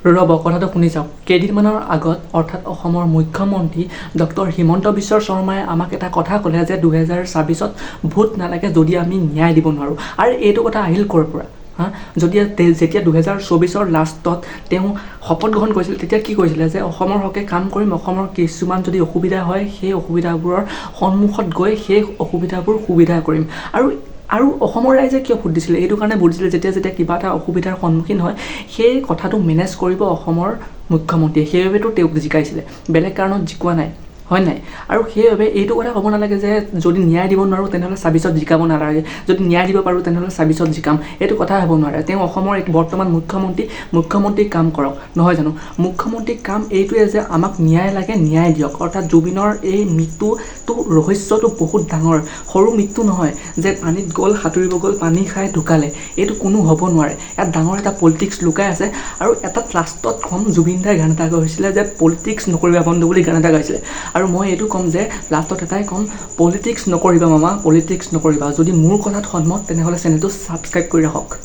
ৰ'ব কথাটো শুনি যাওক। কেইদিনমানৰ আগত অৰ্থাৎ অসমৰ মুখ্যমন্ত্ৰী ডক্টৰ হিমন্ত বিশ্ব শৰ্মাই আমাক এটা কথা ক'লে যে 2024ত ভোট নালাগে যদি আমি ন্যায় দিব নোৱাৰোঁ। আৰু এইটো কথা আহিল ক'ৰ পৰা? যেতিয়া 2024ৰ লাষ্টত তেওঁ শপত গ্ৰহণ কৰিছিল তেতিয়া কি কৈছিলে যে অসমৰ হকে কাম কৰিম, অসমৰ কিছুমান যদি অসুবিধা হয় সেই অসুবিধাবোৰৰ সন্মুখত গৈ সেই অসুবিধাবোৰ সুবিধা কৰিম। আৰু অসমৰ ৰাইজে কিয় ভোট দিছিলে? এইটো কাৰণে ভোট দিছিলে যেতিয়া কিবা এটা অসুবিধাৰ সন্মুখীন হয় সেই কথাটো মেনেজ কৰিব অসমৰ মুখ্যমন্ত্ৰীয়ে, সেইবাবেতো তেওঁক জিকাইছিলে, বেলেগ কাৰণত জিকোৱা নাই, হয় নাই? আৰু সেইবাবে এইটো কথা ক'ব নালাগে যে যদি ন্যায় দিব নোৱাৰোঁ তেনেহ'লে 24ত জিকাব নালাগে, যদি ন্যায় দিব পাৰোঁ তেনেহ'লে 24ত জিকাম, এইটো কথা হ'ব নোৱাৰে। তেওঁ অসমৰ বৰ্তমান মুখ্যমন্ত্ৰী কাম কৰক, নহয় জানো? মুখ্যমন্ত্ৰীৰ কাম এইটোৱে যে আমাক ন্যায় লাগে, ন্যায় দিয়ক। অৰ্থাৎ জুবিনৰ এই মৃত্যুটো ৰহস্যটো বহুত ডাঙৰ, সৰু মৃত্যু নহয় যে পানীত গ'ল, সাঁতুৰিব গ'ল, পানী খাই ঢুকালে, এইটো কোনো হ'ব নোৱাৰে। ইয়াত ডাঙৰ এটা পলিটিক্স লুকাই আছে। আৰু এটা লাষ্টত ক'ম, জুবিন দাই গান এটা গাইছিলে যে পলিটিক্স নকৰিবা বন্ধু বুলি গান এটা গাইছিলে। আৰু মই এইটো ক'ম যে লাষ্টত এটাই ক'ম, পলিটিক্স নকৰিবা মামা, পলিটিক্স নকৰিবা। যদি মোৰ কথাত সন্মত তেনেহ'লে চেনেলটো ছাবস্ক্ৰাইব কৰি ৰাখক।